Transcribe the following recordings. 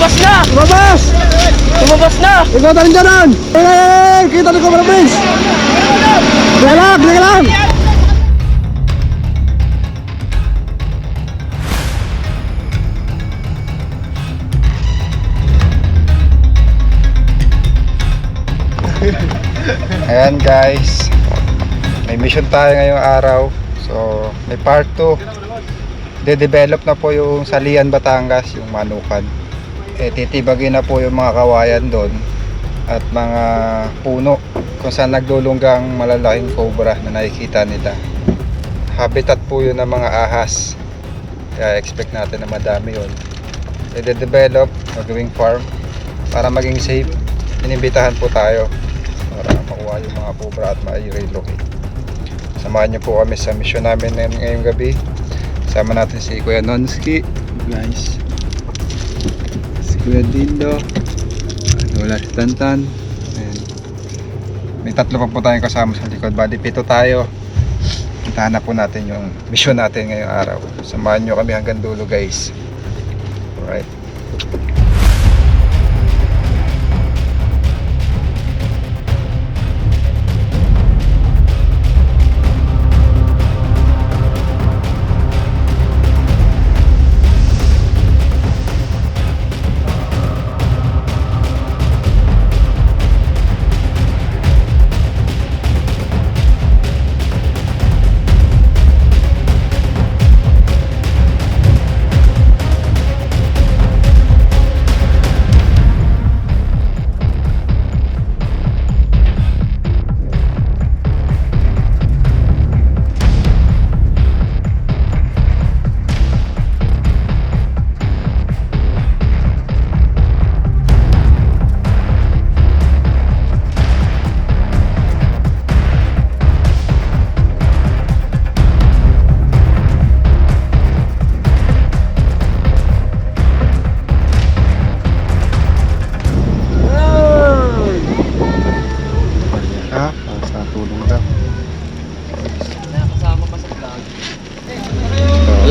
Lumabas na! Lumabas! Lumabas na! Ikaw tayo dyan! Kita na ko mga prince! Liga lang! Ayan guys, may mission tayo ngayong araw. So may part 2. De-develop na po yung Salian, Batangas, yung Manukan. Titibagin na po yung mga kawayan doon at mga puno kung saan naglulunggang malalaking cobra na nakikita nila. Habitat po yun ng mga ahas, kaya expect natin na madami yun. De-develop, magawing farm para maging safe. Inimbitahan po tayo para makuha yung mga cobra at ma-relocate. Samahan niyo po kami sa mission namin ngayong gabi. Sama natin si Kuya Nonski, guys, si Kuya Dindo, wala si Tantan. Ayan. May 3 pa po tayong kasama sa likod, bali 7 tayo. Puntahan na po natin yung mission natin ngayong araw. Samahan niyo kami hanggang dulo, guys. Alright.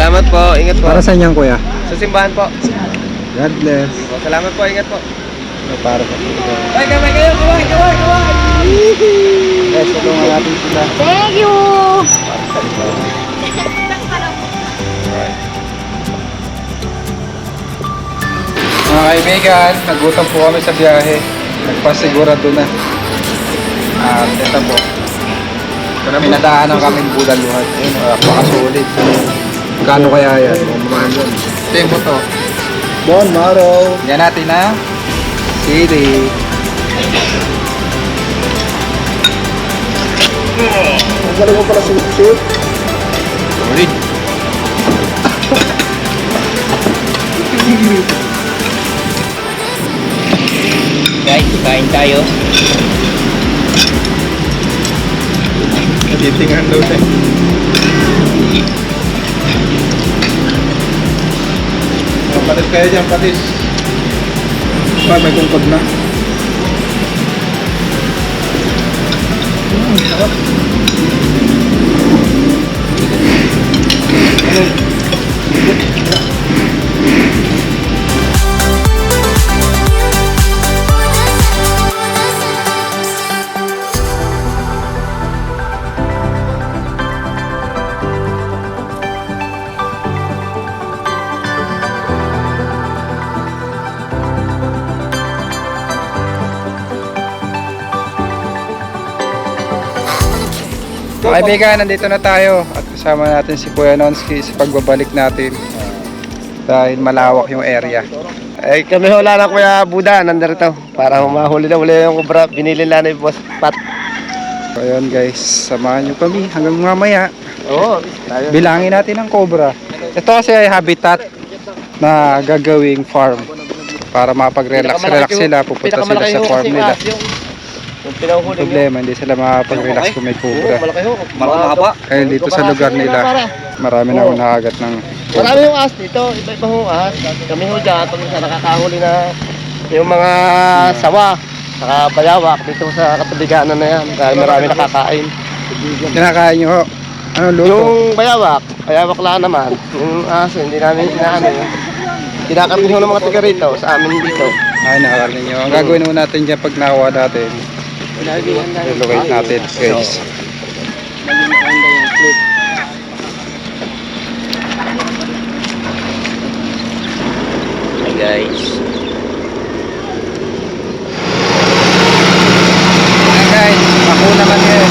Salamat po, ingat po. Para saan yan, kuya? Sa simbahan po. God bless. Salamat po, ingat po. Para sa Ay, kamay kayo, kaway! Guys, tulungan natin sila. Thank you! Mga kaibigan, nagutom po kami sa biyahe. Nagpasigurado na. At ito po, pinadaanan kaming Budaluhan. Pakasulit. Kano kaya yan? Mamahal yun. Tempo to. Bon Maro. Yan natin na sili. Ang galing mo pala shoot. Solid. Guys, kain tayo. Titingan daw siya. Patis kayo dyan, patis. May kungkod na. Sarap. Mga kaibigan, nandito na tayo at kasama natin si Kuya Nonski sa pagbabalik natin dahil malawak yung area. Ay, kami hula na Kuya Buda, nandito para humahuli na uli yung kubra. Binili na ni Boss Pat. So ayun guys, samahan nyo kami hanggang mamaya. Oo, tayo. Bilangin natin ang cobra. Ito kasi ay habitat na gagawing farm para mapag-relax sila, pupunta sila sa farm nila. Yung pinahuli mo. Problema, hindi sila makapag-relax kung may cobra. Malaki ho. Mahaba. Kaya dito sa lugar nila, marami na nakagat ng Marami yung as dito, iba-iba yung as. Kami ho dyan, pag isa nakakahuli na yung mga sawa, saka bayawak dito sa katabiganan na yan. Dahil marami nakakain. kinakain nyo. Ano luto? Yung bayawak lang naman. Yung as, hindi namin inaano yun. Kinakarni ho ng mga tiga rito sa amin dito. Ay, nakakarinig nyo. Ang gagawin mo natin dyan pag nakuha natin, relocate natin, guys. Hey guys. Ayan guys, ako naman yun.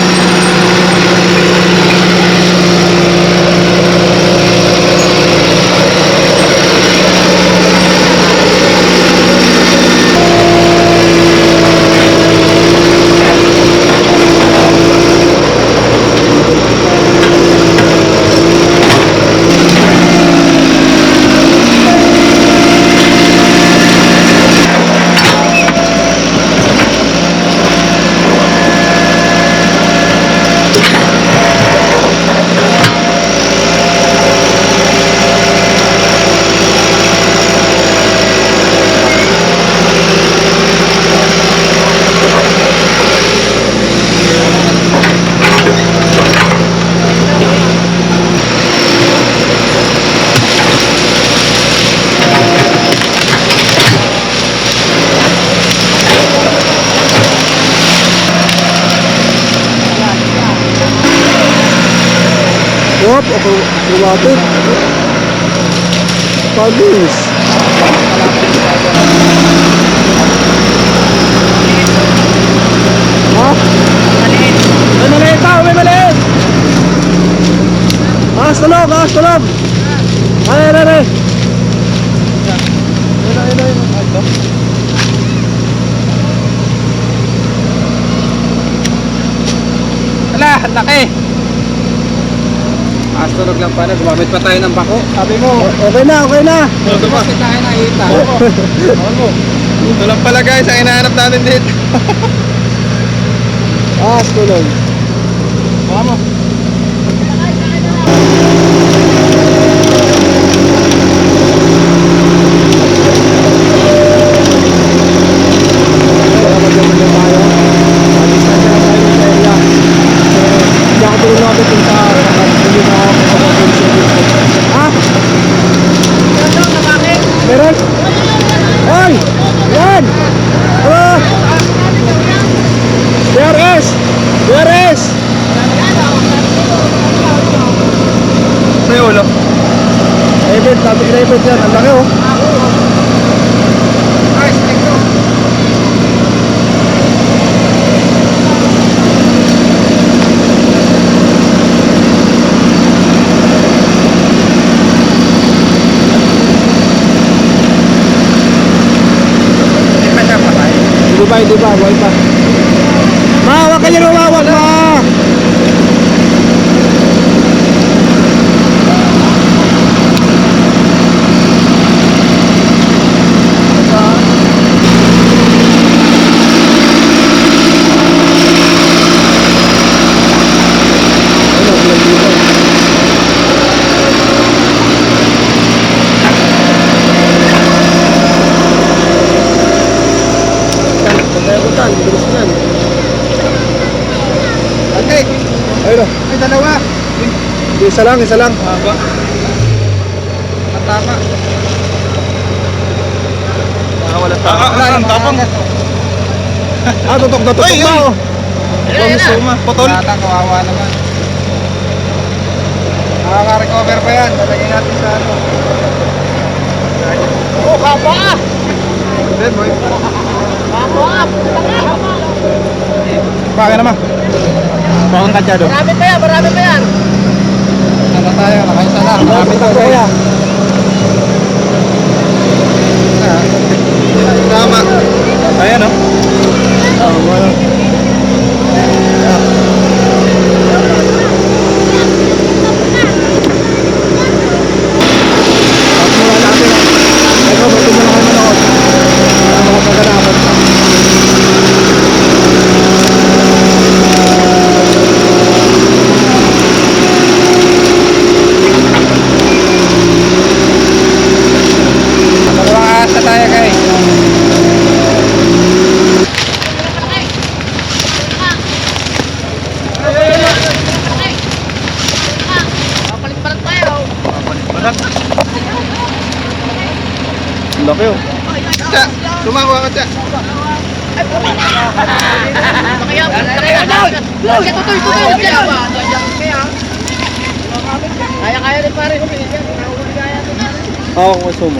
Hop, ako lumapit. Pagis. Ha? May maliit tao, may maliit. Ahas tulog, ahas tulog. Ay, ay, ay. Ala, ang laki! Tulog lang pala, gumamit pa tayo ng bako. Sabi mo, Okay na, okay na. kasi tayo nakita. Ito lang pala guys, ang hinahanap natin dito. Ahas tulog. Baka mo. Hindi ako tulog natin kung sa hindi na ako ha? Meron? Ay! Yan! Hello! DRS! DRS! Sa yung ulo. Event, sabi na event yan. Ang laki oh. Guys, ito. Hindi pa, buhay pa. Ma, huwag ka niya lumawag, ma! Okay. Ayun o. Ay, dalawa. Isa lang, isa lang. Haba. Tama. Wala Wala nang tapang. Ah, tutok na tutok Ay, na ay. oh. Suma, putol. Nata, kawawa naman. Nakaka-recover pa yan. Lalagyan natin sa ano. Oh, kapa! Then, boy. Kapa! Bakit naman? Bakit ka dyan? Marami pa yan, marami pa yan! Ano tayo? Nakaisa lang. Marami Tutok tayo. na kaya. Tama. Ayan, oh. Oh, wala. Mula natin. Ito, ba't mo lang manood? Ang mga kaganapan. Dalawang ahas na tayo, guys. Papalit-palit tayo! Tayo. Tsa, tumawa ka, Tsa. Kaya rin pare. Hawak mo sumo.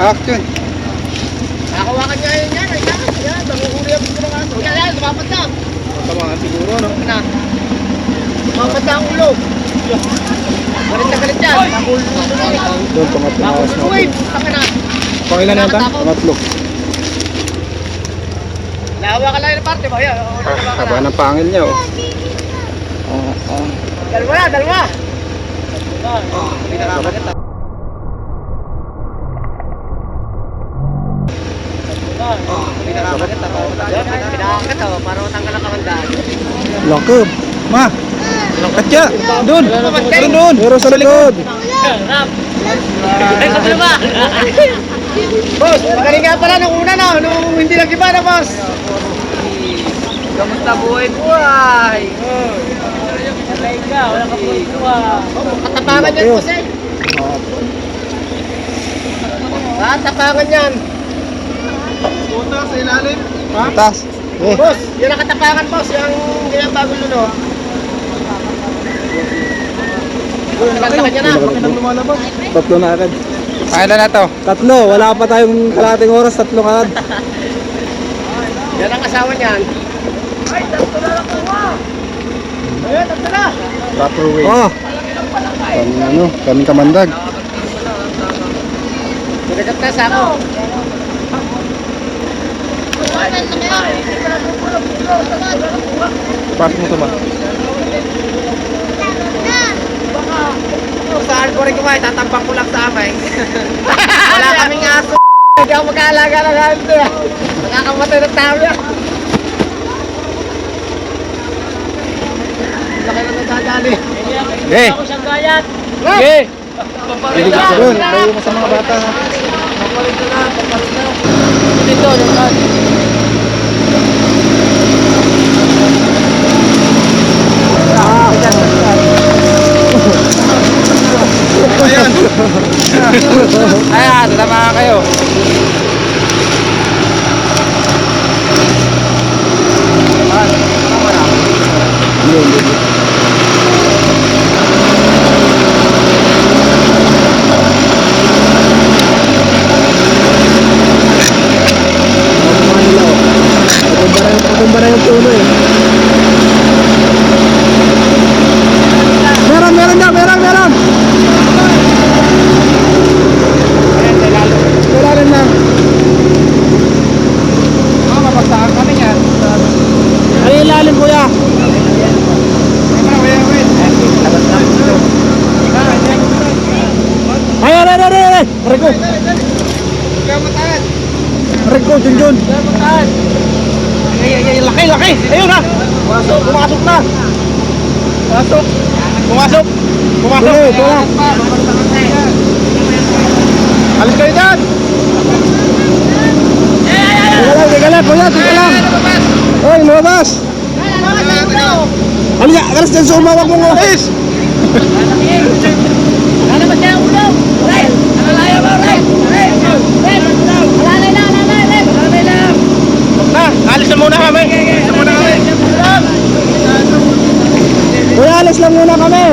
Hawak yun. Nakawakan niya yun yan. Yan, nanguhuli ang gusto ng aso. Yan, lumapad na. Tamaan siguro, no? Na. Lumapad na ang ulo. Galit na galit yan. Doon, pangatlo. Bakit na wave? Taka na. Pangilan na ta? Pangatlo. Nahawa ka lang yung parte ba? Yan. Haba ng pangil niya, oh. Dalawa na, dalawa. Hindi nakakagat ah. Hindi nakakagat ah. Pinakagat ah. Para matanggal ang kamandaan. Laki. Ma! Katya! Doon! Doon! Meron sa likod. Ay, kapala ba? Boss, magaling nga pala nung una na. Nung hindi nag-iba na, boss. Kamusta buhay? Alay ka, wala ka buhay. Katapangan yan, boss eh. Tapangan yan. Punta sa ilalim. Taas. Eh. Boss, yung nakatapangan, boss. Yung ganyan bagong luno. Laki niya na. Lumalabas. Tatlo na agad. Pangilan na to. Tatlo. Wala pa tayong kalating oras. Tatlo ka agad. Yan ang asawa niyan. Ay, tatlo na lang po. Ayun, tatlo na. Proper way. Oh. Kaming kamandag. Sinagat na sa ako. Pasok mo ito ba? Saan ko rin kumain, tatambak ko lang sa amay. Wala kaming aso. Hindi ako mag-aalaga ng aso. Nakakamatay ng tao yan. Laki na nadadali. Okay. Ako siyang gayat. Okay. Bilig ka doon. Kayo mo sa mga bata. Papalit na. Dito, naman. Ayan. Ayan, tama kayo. Kumbara yung puno eh. Meron na, meron. Kailangan na. Mapagtakan kami yan. Ay, ilalim kuya. Ay. Reko. Reko, Junjun. Laki. Ayun na. Pumasok na. Pumasok. Tuloy. Alis kayo dyan. Teka lang, kuya, teka lang. Hoy, lumabas. Halika, alas dyan sa umawag mong office. Lalabas niya ang ulo. Ray! Alalayo mo, Ray! Ray! Alalay lang! Alis na muna kami. Kuya, alis lang muna kami.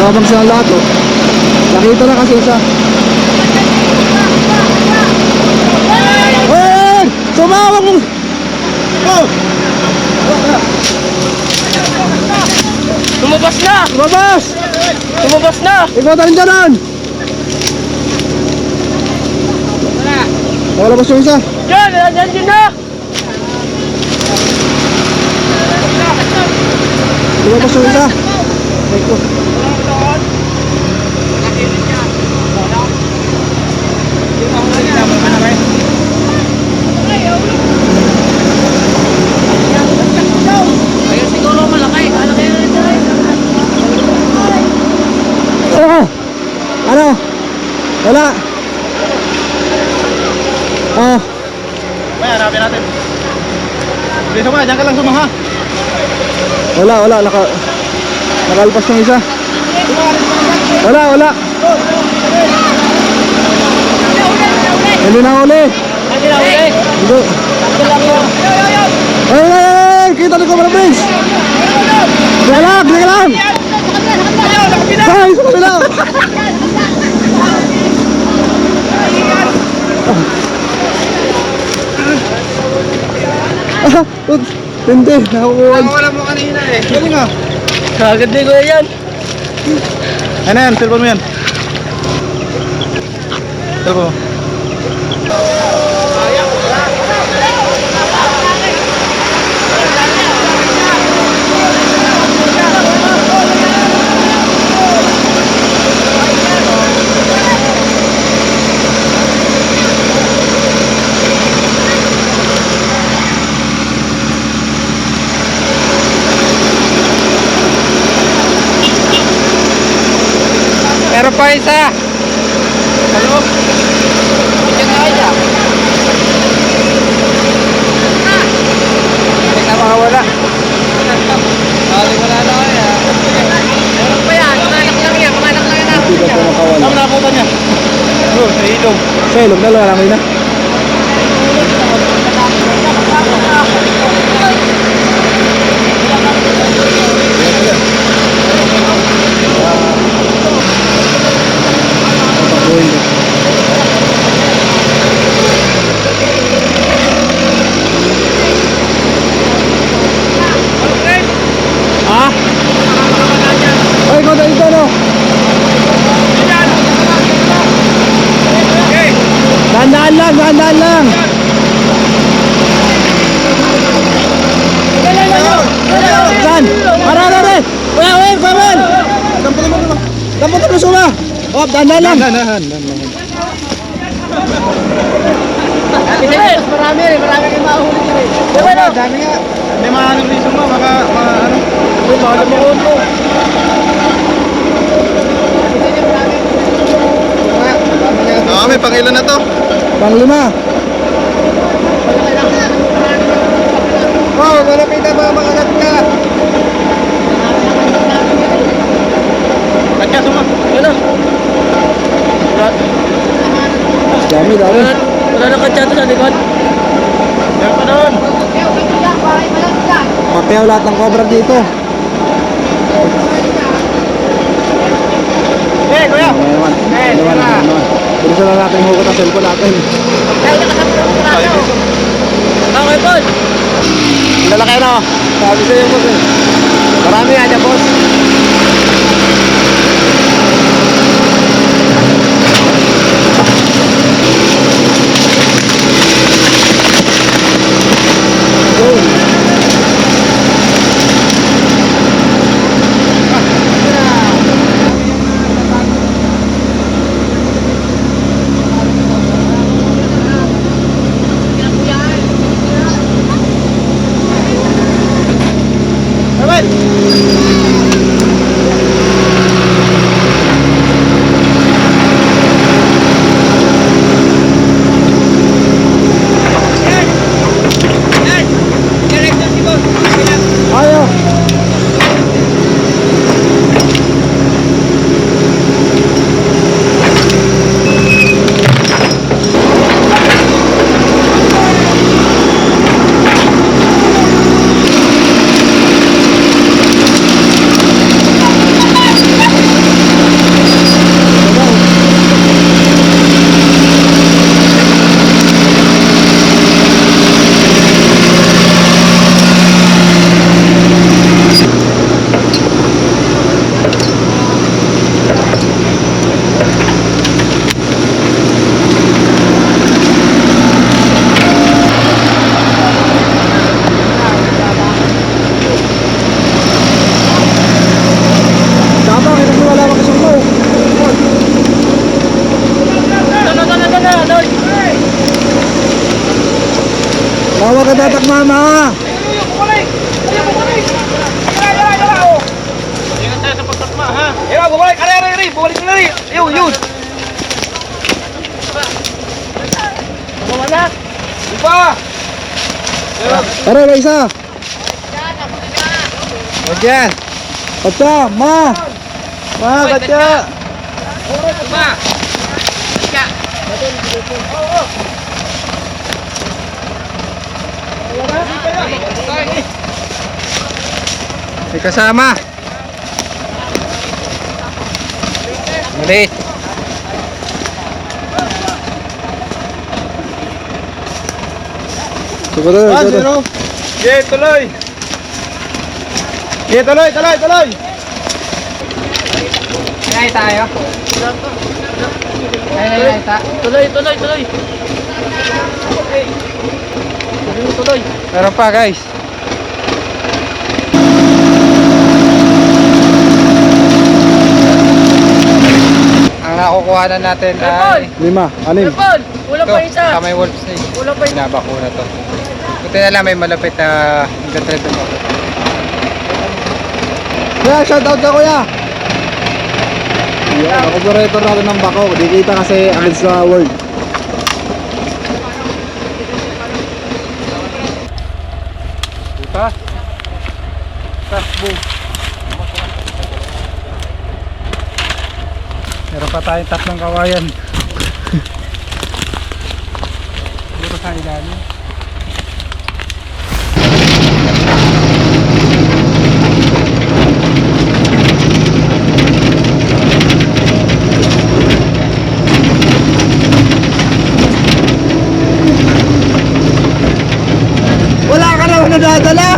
Nakabang siya lahat oh. Nakita na kasi isa. Hey! Sumawag mo! Oh! Lumabas na! Lumabas na! Ikaw tayo dyan! Nakalabas yung isa. Yan na! Lumabas yung isa. Eko. Ayun siguro malaki. Ano? Wala. Oh, May hanapin natin. Dito ka, dyan ka lang sumaha. wala. Nakalpas ng isa. Wala. Hindi na huli. Hindi. Ay, kita ni Cobra Prince. Dali lang. Say, sa kabila. Hindi, nakakuha. Wala mo kanina eh. Galing ah. Kagad din ko yan. Ano yan? Cellphone mo yan. Cellphone mo. Meron pa isa. Ano? Diyan na kaya. Hindi na makawala. Wala na kaya. Meron pa yan. Kamanak lang yan. Hindi ka po nakawala. Saan nakuha niya? Doon, sa ilong. Sa ilog na lang na. Ha? Ay, ikaw na ito, no? Dahan-dahan lang. Saan? Para na rin. Uy, Paman! Dampot mo suma. Oh, dahan-dahan lang. Dahan-dahan. Marami kayong mahuli dyan eh. Diba dami nga. May mahanap rin suma, ano. Uy, mahanap mo ko. May pangilan na to. Panglima. Oh, malapit na mga mga ka. Katya, suma. Ano? Dami. Wala na katya to sa likod. Meron pa doon. Papayaw lahat ng cobra dito. Eh, kuya. Ano naman. Bilisan na natin yung hugot ng cellphone natin. Okay, boss. Lalaki na. Sabi sa'yo, boss. Marami nga dyan, boss. Ayaw. Bawa ka tatak mama. Ingat tayo sa pagtakma, ha? Ewa, bumalik! Ari! Bumalik na rin! Yun! Wala! Aray, may isa. O dyan. Katsa, ma. Ma, katsa. May kasama. Maliit. Siguro, siguro. Yeah, tuloy. Yeah, tuloy. Kaya tayo. Tuloy. Tuloy. Meron pa guys. Ang nakukuha na natin ay 5, 6. Wala ito, pa isa. kamay wolf snake. Wala pa isa. Binabakuna to. Buti na lang may malapit na nagtatrip mo. Kuya, shoutout ka kuya. Yan, operator natin ng bako. Di kita kasi against the world. Diba? Boom. Meron pa tayong tatlong kawayan. Puro sa ilalim. Wala ka naman nadadala.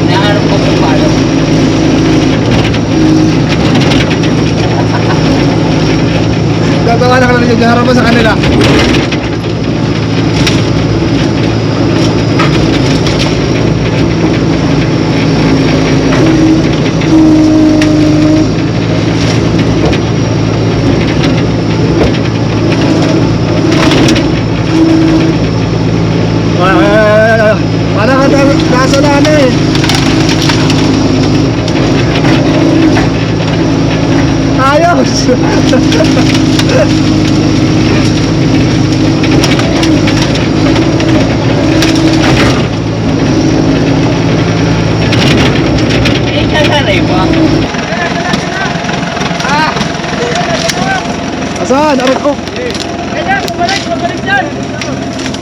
Nahanap ko kung paano. Gagawa na ka lang yung harap mo sa kanila. Parang ka kaso na eh. Ayos! Asan? Aray ko! Kaya, bumalik dyan.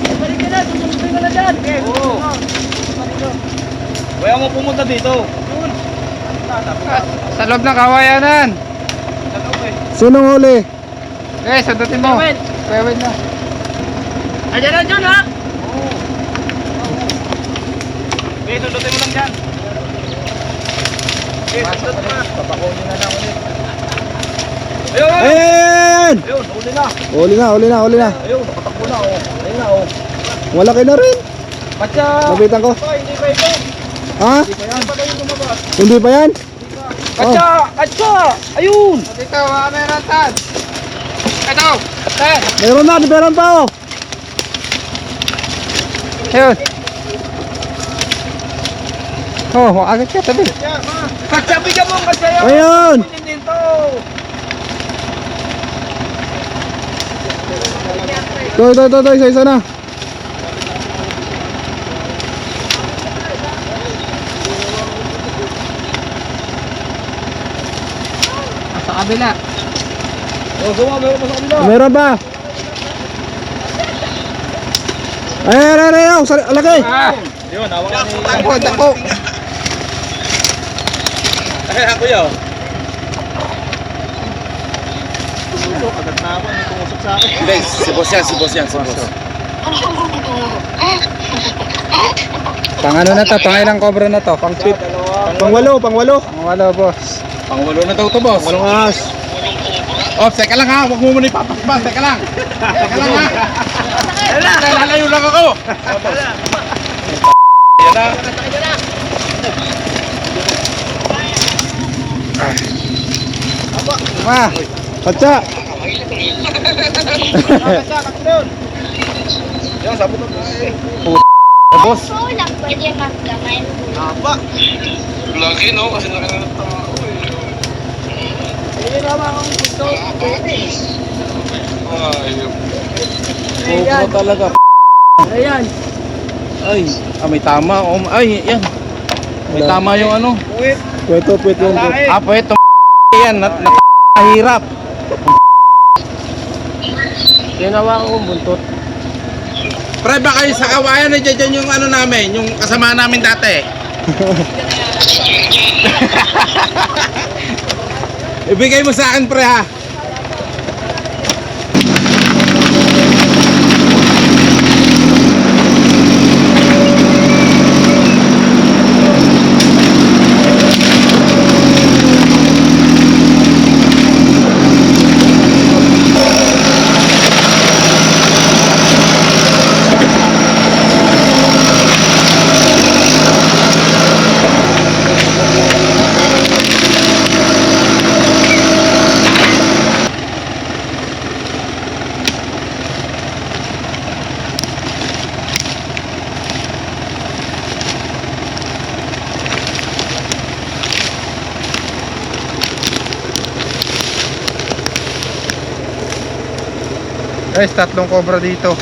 Bumalik ka na, tumutuloy ka na dyan. Oo. Kaya mo pumunta dito. Sa loob ng kawayanan. Sinong huli? Eh, sundutin mo. Pwede. Pwede na. Ayan na dyan ha. Okay, sundutin mo lang dyan. Okay, sundot mo na. Papakunin na lang ulit. Ayun, ayun. Ayan! Ayun, huli na. Huli na. Ayun, nakatakbo na oh. Ayun na oh. Malaki na rin. Katsa! Nabitan ko. Pa, hindi pa ito. Ha? Hindi pa yung lumabas. Hindi pa yan? Katsa! Katsa! Ayun! Dito, mga meron tan. Ito, tan. Meron pa oh. Ayun. Oh, agad ka tabi. Katsa, bigyan mo ang katsa yun! Ayun! Pwede din to! Ito, isa na. Sa kabila. Oh, gawa, meron pa sa kanila. Meron pa. Ay, laki. Ah, Yun, hawakan ni... dako. Ay, ako yun. Tusok, agad na ako. May tumusok sa akin. Hindi, si boss yan. Pang ano na to, pang ilang cobra na to, pang pit. Pangwalo. Pang walo, boss. Pangwalo na daw to, boss. Walong ahas. Oh, teka lang ha. Huwag mo muna ipapasbas. Teka lang ha. Lalayo lang ako. Ma, Katsa. Katsa, takbo doon. Yan, sabot na. boss. Lang pwede magdamay. Haba. Lagi, no? Kasi laki na ng tao. Hindi naman akong gusto. Cobra talaga. Ayan. Ay, may tama. Ay, yan. May tama yung ano. Pwede lang. Pwede yan. Nahirap. Ginawa ko kong buntot. Pre, baka yung sa kawayan na dyan yung ano namin, yung kasama namin dati. Ibigay mo sa akin, pre, ha? Guys, 3 cobra dito.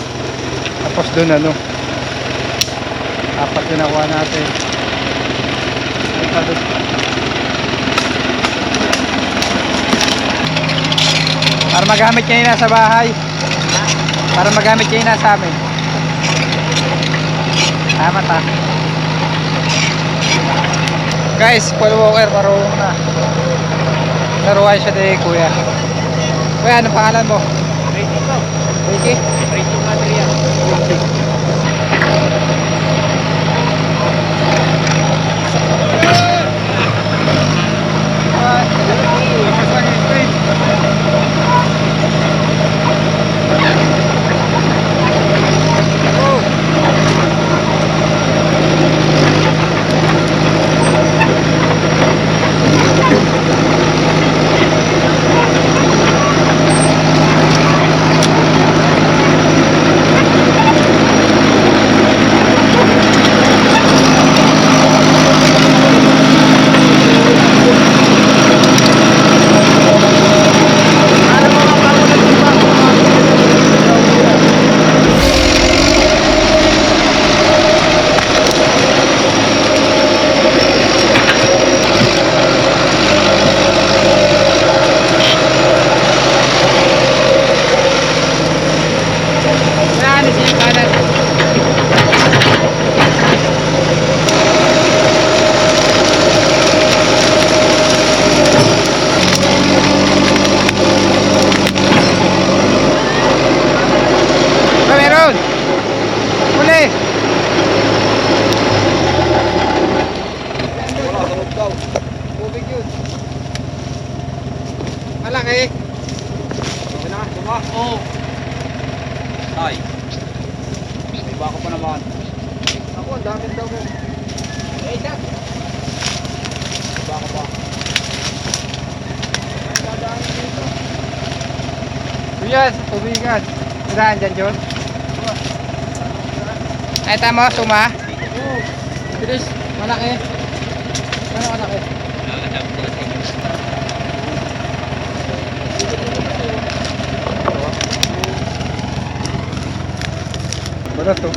Tapos dun ano. 4 yung nakuha natin. Para magamit kayo na sa bahay. Para magamit kayo na sa amin. Tama ta. Guys, Paul Walker, marunong na. Naruhay siya din, kuya. Kuya, anong pangalan mo? Ricky? Ricky Madrian. Malaki. Oo. Ay. May bako pa naman. Ako, ang dami daw mo. Eh, Jack. May bako pa. Kuya, sa tubigan. Saan dyan, John? Ay, tama, suma. Bilis, malaki. Ano malaki? Balat to.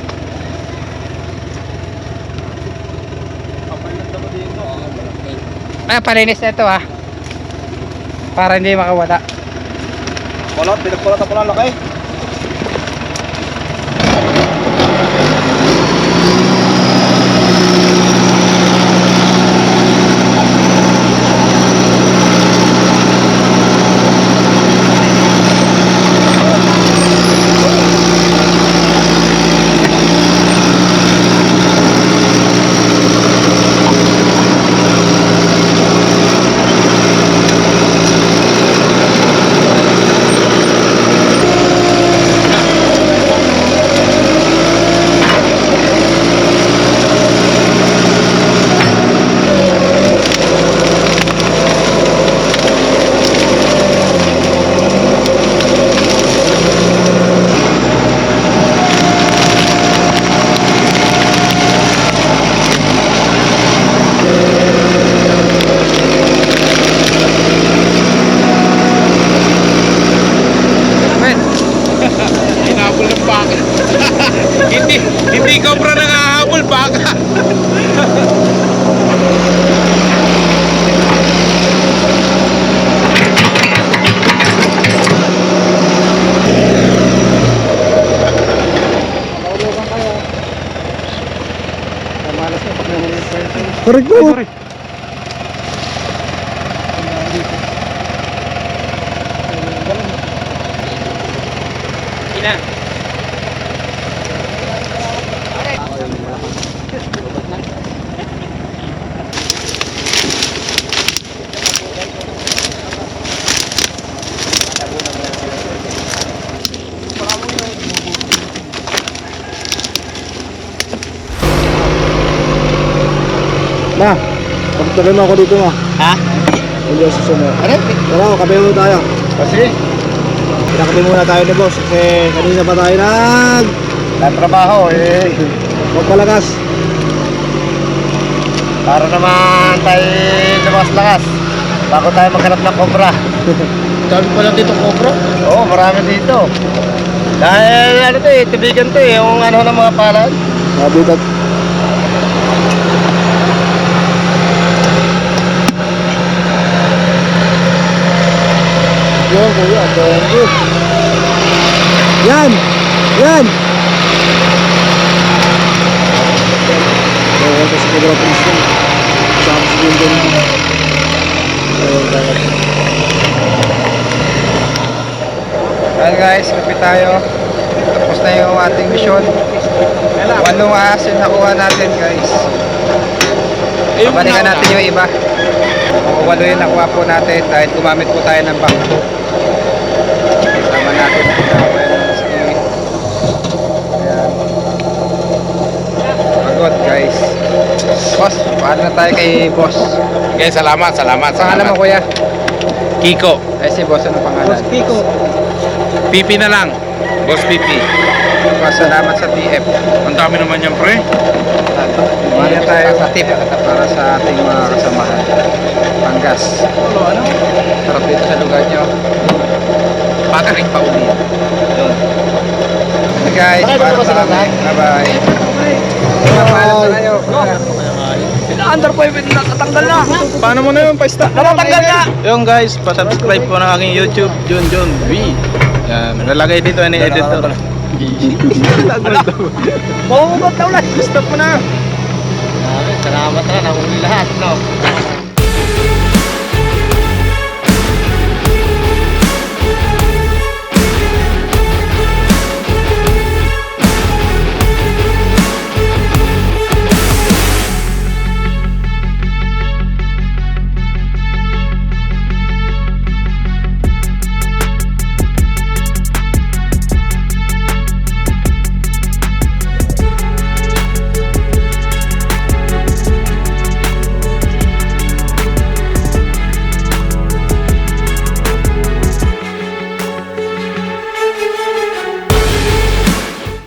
Palinis na ito ha. Para hindi makawala. Balot, pinagpalat ako ng laki. Oo. Ma, pagtuloy mo ako dito ma. Ha? Hindi ako susunod. Ano? Tara, kape mo tayo. Kasi, Pinakape muna tayo ni boss kasi kanina pa tayo trabaho eh. magpalagas. Para naman tayo lumas-lakas. Bago tayo maghanap ng kobra. Dami pala dito cobra. Oo, marami dito. Dahil ano to eh, tubigan to eh, yung ano ng mga palad. Nabitat. Yan, kuya. Thank you. Yan! Yan! Oo, kasi kaya pins yun. Sama si Gundon. Ayun, bakit? Ayan guys, kapit tayo. Tapos na yung ating mission. Walong asin nakuha natin guys. Balikan natin yung iba. Walo yung nakuha po natin dahil gumamit po tayo ng bangko. Sama natin. Ayan. Pagod guys. Boss, paano na tayo kay boss? Okay, salamat. Pangalan mo kuya? Kiko. Ay si boss, anong pangalan? Kiko. Pipi na lang. Boss Pipi. Salamat sa TF. Ang dami naman yan, pre. Mali tayo sa tip para sa ating mga kasamahan. Panggas. Sarap dito sa lugar nyo. Baka rin pa uli. Okay guys, paalam na kami. Bye-bye. Paalam na kayo. Paano mo na yun? Pa-stop. Natatanggal na! Yung guys, pa-subscribe po ng aking YouTube, Junjun V. Yan, nalagay dito ni editor. Mahuhugot na ulit. Stop mo na. Salamat na, nahuli lahat, no?